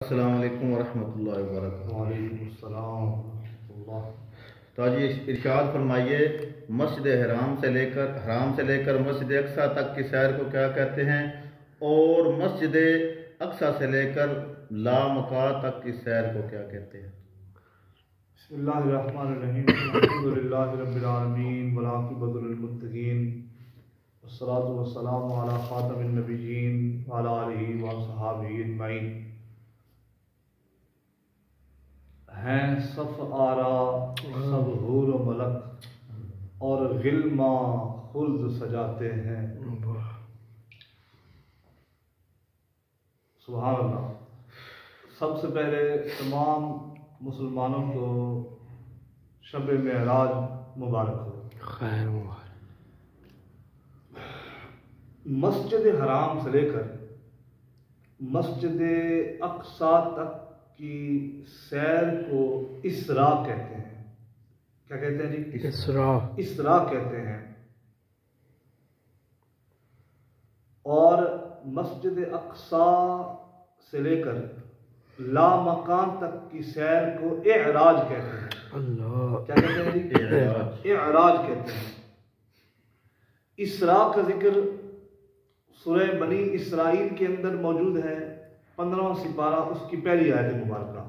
السلام علیکم ورحمۃ اللہ وبرکاتہ۔ وعلیکم السلام ورحمۃ اللہ۔ تو جی ارشاد فرمائیے، مسجد حرام سے لے کر مسجد اقصیٰ تک کی سیر کو کیا کہتے ہیں، اور مسجد اقصیٰ سے لے کر لامکہ تک کی سیر کو کیا کہتے ہیں؟ بسم اللہ الرحمن الرحیم، الحمد للہ رب العالمین والعاقبۃ للمتقین، والصلاۃ والسلام علی خاتم النبیین وعلی آلہ وصحبہ اجمعین۔ ہیں صف آرا سب حور و ملک، اور غلما خلد سجاتے ہیں۔ سبحان اللہ۔ سب سے پہلے تمام مسلمانوں کو شب معراج مبارک ہو۔ خیر مبارک۔ مسجد حرام سے لے کر مسجد اقصیٰ تک کی سیر کو اسراء کہتے ہیں۔ کیا کہتے ہیں جی؟ اسراء کہتے ہیں۔ اور مسجد اقصیٰ سے لے کر لامکان تک کی سیر کو اعراج کہتے ہیں۔ اللہ، کیا کہتے ہیں جی؟ اعراج کہتے ہیں۔ اسراء کا ذکر سورہ بنی اسرائیل کے اندر موجود ہے، 15واں سپارہ، اس کی پہلی آیت مبارکہ۔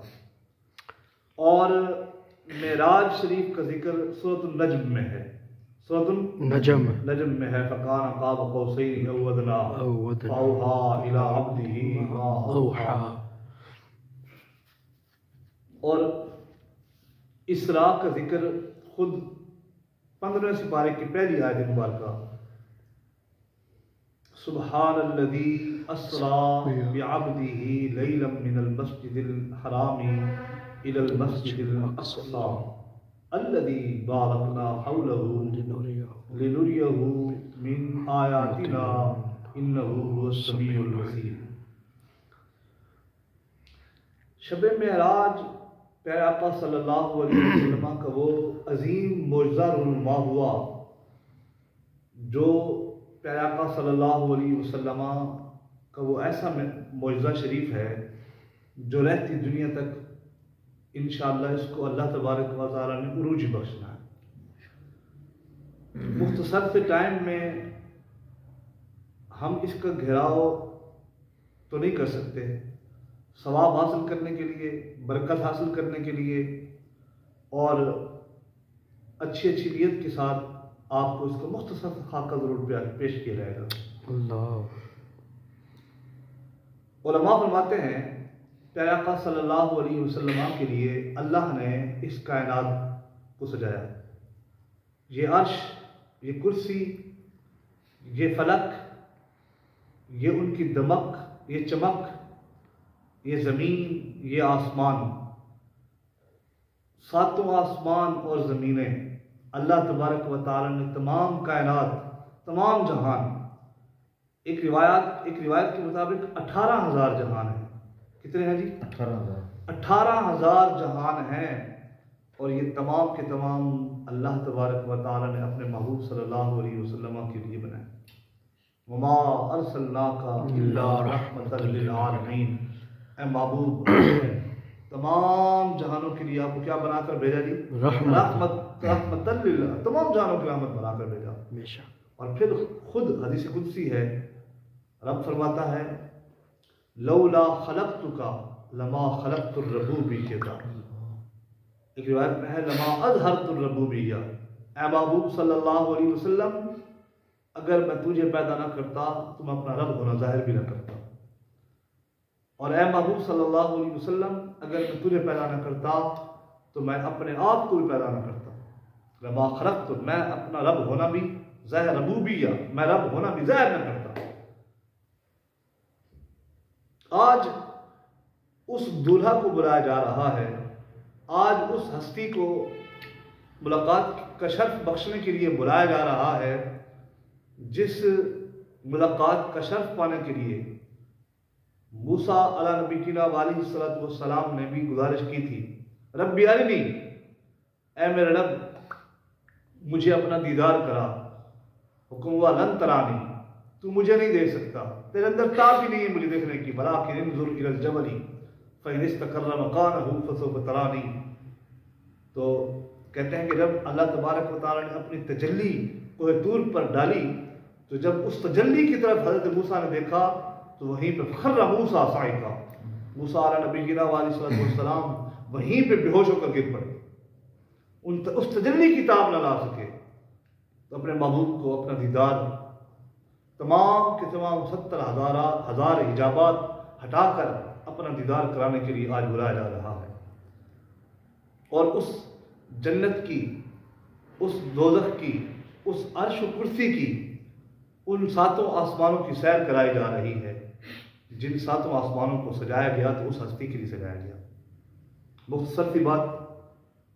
اور معراج شریف کا ذکر سورۃ النجم میں ہے، سورۃ النجم میں ہے۔ فکان قاب قوسین او ادنی فاوحی الی عبدہ ما اوحی۔ اور اسراء کا ذکر خود 15ویں سپارے کی پہلی آیت مبارکہ، سبحان الذی اسری بعبدہ لیلا من المسجد الحرام الی المسجد الاقصی الذی بارکنا حولہ لنریہ من آیاتنا انہ هو السمیع البصیر۔ شب معراج پیارے آقا صلی اللہ علیہ وسلم کا وہ عظیم معجزہ رونما ہوا جو پیارے آقا صلی اللہ علیہ وسلم کا وہ ایسا معجزہ شریف ہے جو رہتی دنیا تک انشاءاللہ اس کو اللہ تبارک و تعالیٰ نے عروج بخشنا ہے۔ مختصر سے ٹائم میں ہم اس کا گھیراؤ تو نہیں کر سکتے۔ ثواب حاصل کرنے کے لیے، برکت حاصل کرنے کے لیے، اور اچھی نیت کے ساتھ آپ کو اس کا مختصر خاکہ ضرور پیش کیا جائے گا۔ اللہ۔ علماء فرماتے ہیں پیارے آقا صلی اللہ علیہ وسلم کے لیے اللہ نے اس کائنات کو سجایا۔ یہ عرش، یہ کرسی، یہ فلک، یہ ان کی دمک، یہ چمک، یہ زمین، یہ آسمان، ساتوں آسمان اور زمینیں، اللہ تبارک و تعالی نے تمام کائنات، تمام جہان، ایک روایت کے مطابق 18,000 جہان ہیں۔ کتنے ہیں جی؟ 18,000 جہان ہیں، اور یہ تمام کے تمام اللہ تبارک و تعالی نے اپنے محبوب صلی اللہ علیہ وسلم کے لیے بنائے۔ وما ارسلناک الا رحمۃ للعالمین۔ اے محبوب، تمام جہانوں کے لیے آپ کو کیا بنا کر بھیجا جی؟ رحمت للہ، تمام جہانوں کی رحمت بنا کر بھیجا۔ اور پھر خود حدیث قدسی ہے، رب فرماتا ہے لولا خلقتک لما خلقت الربوبیہ۔ ایک روایت میں ہے لما اظہرت الربوبیہ۔ اے محبوب صلی اللہ علیہ وسلم، اگر میں تجھے پیدا نہ کرتا تو میں اپنا رب ہونا ظاہر بھی نہ کرتا، اور اے محبوب صلی اللہ علیہ وسلم، اگر میں تجھے پیدا نہ کرتا تو میں اپنے آپ کو بھی پیدا نہ کرتا۔ لما خلقت، میں اپنا رب ہونا بھی ظاہر، ربوبیہ، میں رب ہونا بھی ظاہر نہ کرتا۔ آج اس دولہا کو بلایا جا رہا ہے، آج اس ہستی کو ملاقات کا شرف بخشنے کے لیے بلایا جا رہا ہے، جس ملاقات کا شرف پانے کے لیے موسیٰ علیہ نبینا علیہ السلام نے بھی گزارش کی تھی، ربی ارنی، اے میرے رب مجھے اپنا دیدار کرا۔ حکم ہوا لن ترانی، تو مجھے نہیں دیکھ سکتا، تیرے اندر طاقت ہی نہیں ہے مجھے دیکھنے کی، بلاکن انظر الی الجبل فَإِنِ اسْتَقَرَّ مَكَانَهُ فَسَوْفَ تَرَانِي۔ تو کہتے ہیں کہ جب اللہ تبارک و تعالیٰ نے اپنی تجلی کوہ طور پر ڈالی تو جب اس تجلی کی طرف حضرت موسیٰ نے دیکھا تو وہیں پہ خر موسیٰ صاعقا، موسیٰ علیہ نبی علیہ السلام وہیں پہ بے ہوش ہو کر گر پڑے، اس تجلی کی تاب نہ لا سکے۔ تو اپنے محبوب کو اپنا دیدار تمام کے تمام 70,000 حجابات ہٹا کر اپنا دیدار کرانے کے لیے آج بلایا جا رہا ہے، اور اس جنت کی، اس دوزخ کی، اس عرش و کرسی کی، ان 7 آسمانوں کی سیر کرائی جا رہی ہے جن 7 آسمانوں کو سجایا گیا تو اس ہستی کے لیے سجایا گیا۔ مختصر سی بات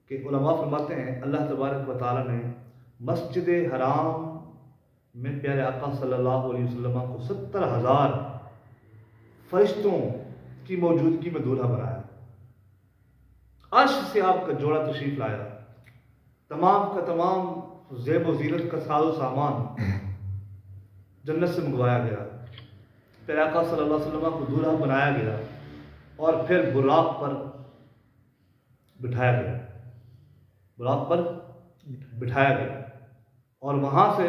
کہ علماء فرماتے ہیں اللہ تبارک و تعالیٰ نے مسجد حرام میں پیارے آقا صلی اللہ علیہ وسلم کو 70,000 فرشتوں کی موجودگی میں دولہا بنایا، عرش سے آپ کا جوڑا تشریف لایا، تمام کا تمام زیب و زینت کا ساز و سامان جنت سے منگوایا گیا، پیارے آقا صلی اللہ علیہ وسلم کو دولہا بنایا گیا اور پھر براق پر بٹھایا گیا، براق پر بٹھایا گیا، اور وہاں سے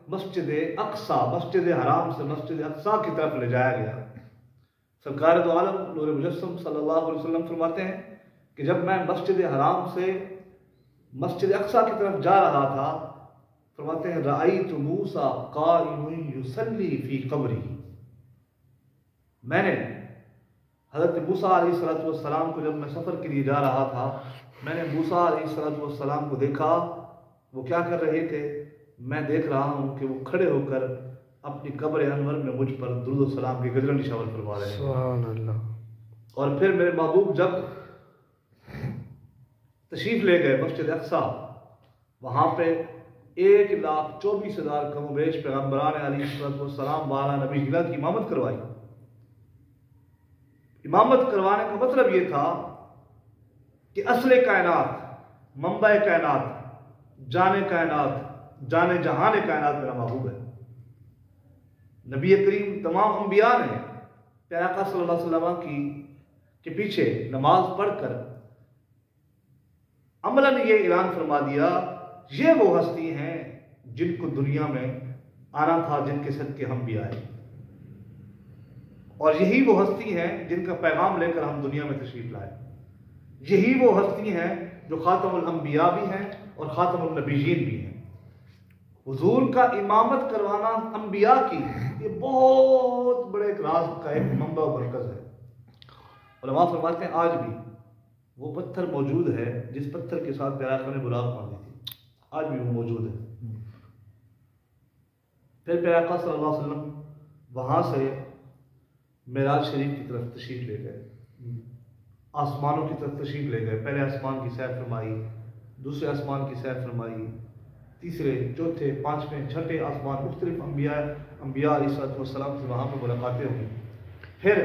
مسجد اقصی، مسجد حرام سے مسجد اقصی کی طرف لے جایا گیا۔ سرکار دو عالم نور مجسم صلی اللہ علیہ وسلم فرماتے ہیں کہ جب میں مسجد حرام سے مسجد اقصی کی طرف جا رہا تھا، فرماتے ہیں رأیت موسیٰ قائم یصلی فی قبری، میں نے حضرت موسیٰ علیہ السلام کو جب میں سفر کے لیے جا رہا تھا، میں نے موسیٰ علیہ السلام کو دیکھا، وہ کیا کر رہے تھے؟ میں دیکھ رہا ہوں کہ وہ کھڑے ہو کر اپنی قبر انور میں مجھ پر درود و سلام کی گجرن نشاور فرما رہے ہیں۔ سبحان اللہ۔ اور پھر میرے محبوب جب تشریف لے گئے مسجد اقصی، وہاں پہ 1,24,000 کم و بیش پیغمبران علیہ السلام 12 نبی کی امامت کروائی۔ امامت کروانے کا مطلب یہ تھا کہ اصل کائنات، منبع کائنات، جان کائنات، جان جہان کائنات میرا محبوب ہے۔ نبی کریم تمام انبیاء نے پیارے آقا صلی اللہ علیہ وسلم کے پیچھے نماز پڑھ کر عملاً یہ اعلان فرما دیا، یہ وہ ہستی ہیں جن کو دنیا میں آنا تھا، جن کے صدقے ہم بھی آئے، اور یہی وہ ہستی ہیں جن کا پیغام لے کر ہم دنیا میں تشریف لائے، یہی وہ ہستی ہیں جو خاتم الانبیاء بھی ہیں اور خاتم النبیین بھی ہیں۔ حضور کا امامت کروانا انبیاء کی یہ بہت بڑے ایک راز کا ایک منبع و مرکز ہے۔ علماء فرماتے ہیں آج بھی وہ پتھر موجود ہے جس پتھر کے ساتھ پیارے آقا نے براق باندھی تھی، آج بھی وہ موجود ہے۔ پھر پیارے آقا صلی اللہ علیہ وسلم وہاں سے معراج شریف کی طرف تشریف لے گئے، آسمانوں کی طرف تشریف لے گئے، پہلے آسمان کی سیر فرمائی، دوسرے آسمان کی سیر فرمائی، تیسرے، چوتھے، پانچویں، چھٹے آسمان، مختلف انبیاء علیہ السلام سے وہاں پر ملاقاتیں ہوئی۔ پھر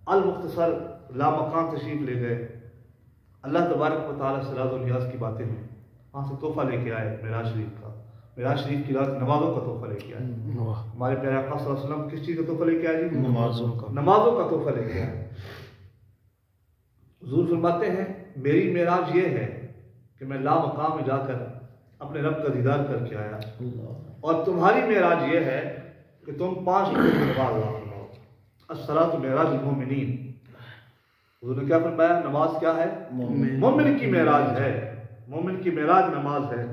المختصر لامکان تشریف لے گئے، اللہ تبارک و تعالیٰ سے راز و نیاز کی باتیں ہوئی، وہاں سے تحفہ لے کے آئے معراج شریف کا، معراج شریف کی رات نمازوں کا تحفہ لے کے آئے۔ ہمارے پیارے آقا صلی اللہ علیہ وسلم کس چیز کا تحفہ لے کے آئے جی؟ نمازوں کا تحفہ لے کے آئے۔ حضور فرماتے ہیں میری معراج یہ ہے کہ میں لامقام میں جا کر اپنے رب کا دیدار کر کے آیا، اور تمہاری معراج یہ ہے کہ تم 5 وقت کی نماز ادا فرماؤ۔ الصلاۃ معراج المومنین، حضور نے کیا فرمایا؟ نماز کیا ہے؟ مومن کی معراج ہے، مومن کی معراج نماز ہے۔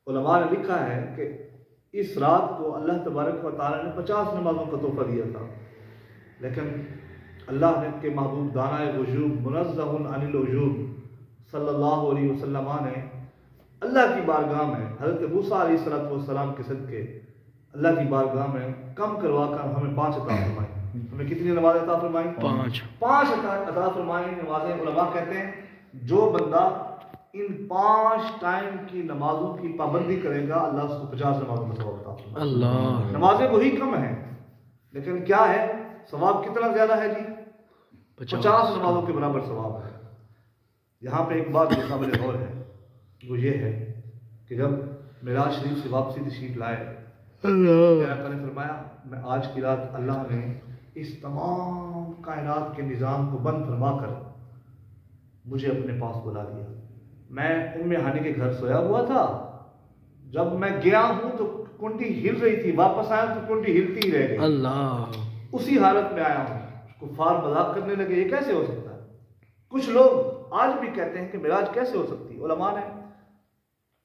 علماء نے لکھا ہے کہ اس رات کو اللہ تبارک و تعالیٰ نے 50 نمازوں کا تحفہ دیا تھا، لیکن اللہ نے کے محبوب دانائے وجوب منزہ عن الوجوب صلی اللہ علیہ وسلم نے اللہ کی بارگاہ میں حضرت موسیٰ علیہ السلام کے صدقے اللہ کی بارگاہ میں کم کروا کر ہمیں 5 عطا فرمائی۔ ہمیں کتنی نماز عطا فرمائی؟ 5 عطا فرمائی نمازیں۔ علماء کہتے ہیں جو بندہ ان 5 ٹائم کی نمازوں کی پابندی کرے گا اللہ اس کو 50 نمازوں کا ثواب عطا فرمائے۔ نمازیں وہی کم ہیں لیکن کیا ہے؟ ثواب کتنا زیادہ ہے جی؟ 50 نمازوں کے برابر ثواب ہے۔ یہاں پہ ایک بات جو قابل غور ہے وہ یہ ہے کہ جب معراج شریف سے واپسی تشریف لائے، پیارے آقا نے فرمایا میں آج کی رات اللہ نے اس تمام کائنات کے نظام کو بند فرما کر مجھے اپنے پاس بلا لیا۔ میں ام ہانی کے گھر سویا ہوا تھا، جب میں گیا ہوں تو کنڈی ہل رہی تھی، واپس آیا تو کنڈی ہلتی ہی رہ گئی، اللہ، اسی حالت میں آیا ہوں۔ کفار مذاق کرنے لگے، یہ کیسے ہو سکتا ہے؟ کچھ لوگ آج بھی کہتے ہیں کہ معراج کیسے ہو سکتی ہے؟ علماء نے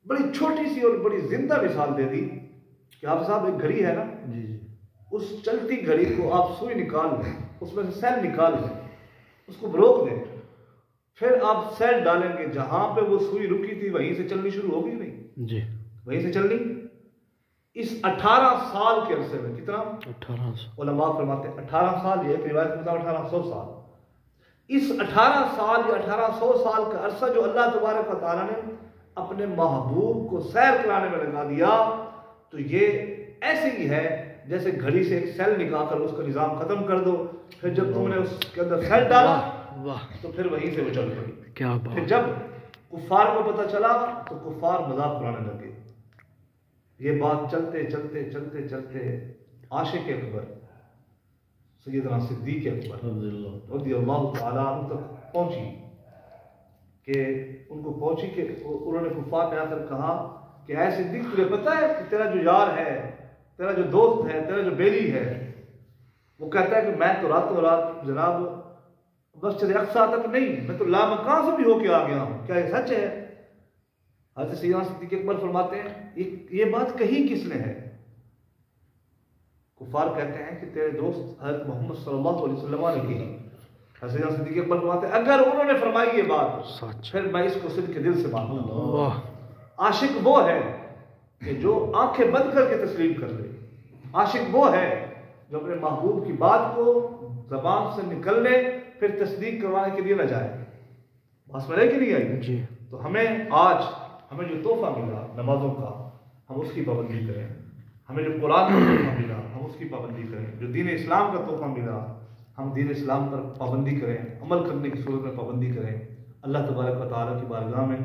بڑی چھوٹی سی اور بڑی زندہ مثال دے دی کہ آپ صاحب ایک گھڑی ہے نا، جی جی اس چلتی گھڑی کو آپ سوئی نکال لیں، اس میں سے سیل نکال لیں، اس کو روک دیں، پھر آپ سیل ڈالیں گے، جہاں پہ وہ سوئی رکی تھی وہیں سے چلنی شروع ہوگی نہیں؟ جی، وہیں سے چلنی۔ اس 18 سال کے عرصے میں کتنا؟ 1800 علماء فرماتے ہیں 18 سال، یہ ایک روایت میں 1800 سال۔ اس 18 سال یا 1800 سال کا عرصہ جو اللہ تبارک و تعالیٰ نے اپنے محبوب کو سیر کرانے میں لگا دیا، تو یہ ایسے ہی ہے جیسے گھڑی سے ایک سیل نکال کر اس کا نظام ختم کر دو، پھر جب تم نے اس کے اندر سیل ڈالا واہ، تو پھر وہیں سے وہ چل پڑی۔ کیا پھر بات، جب کفار کو پتہ چلا تو کفار مذاق اڑانے لگے۔ یہ بات چلتے چلتے چلتے چلتے عاشق اکبر سیدنا صدیق اکبر رضی اللہ تعالیٰ عنہ تک پہنچی، کہ ان کو پہنچی کہ انہوں نے کفار نے آ کر کہا کہ اے صدیق، تجھے پتہ ہے کہ تیرا جو یار ہے، تیرا جو دوست ہے، تیرا جو بیلی ہے، وہ کہتا ہے کہ میں تو راتوں رات جناب مسجد اقصیٰ تک نہیں، میں تو لامکان سے بھی ہو کے آ گیا ہوں، کیا یہ سچ ہے؟ حضرت سیدنا صدیق اکبر فرماتے ہیں یہ بات کہی کس نے ہے؟ کفار کہتے ہیں کہ تیرے دوست حضرت محمد صلی اللہ علیہ وسلم نے کہی۔ حضرت سیدنا صدیق اکبر فرماتے ہیں اگر انہوں نے فرمائی یہ بات سچ، پھر میں اس کو صدق کے دل سے مانتا ہوں۔ واہ، عاشق وہ ہے کہ جو آنکھیں بند کر کے تسلیم کر لے، عاشق وہ ہے جو اپنے محبوب کی بات کو زبان سے نکل لے پھر تصدیق کروانے کے لیے نہ جائے۔ بات سمجھ کہ نہیں آئی؟ جی، تو ہمیں جو تحفہ ملا نمازوں کا، ہم اس کی پابندی کریں۔ ہمیں جو قرآن کا تحفہ ملا ہم اس کی پابندی کریں۔ جو دین اسلام کا تحفہ ملا ہم دین اسلام پر پابندی کریں، عمل کرنے کی صورت میں پابندی کریں۔ اللہ تبارک و تعالیٰ کی بارگاہ میں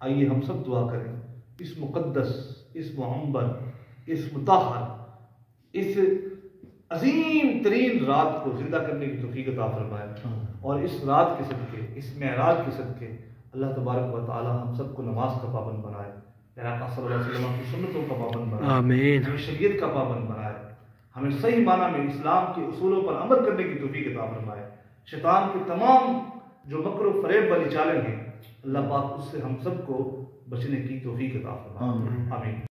آئیے ہم سب دعا کریں، اس مقدس، اس معمر، اس مطہر، اس عظیم ترین رات کو زندہ کرنے کی توفیق عطا فرمائے، اور اس رات کے صدقے، اس معراج کے صدقے اللہ تبارک و تعالیٰ ہم سب کو نماز کا پابند بنائے، میرا آقا صلی اللہ علیہ وسلم کی سنتوں کا پابند بنائے، آمین، ہمیں شریعت کا پابند بنائے، ہمیں صحیح معنی میں اسلام کے اصولوں پر عمل کرنے کی توفیق عطا فرمائے۔ شیطان کے تمام جو مکر و فریب والی چالیں ہیں اللہ پاک اس سے ہم سب کو بچنے کی توفیق عطا فرمائے، آمین۔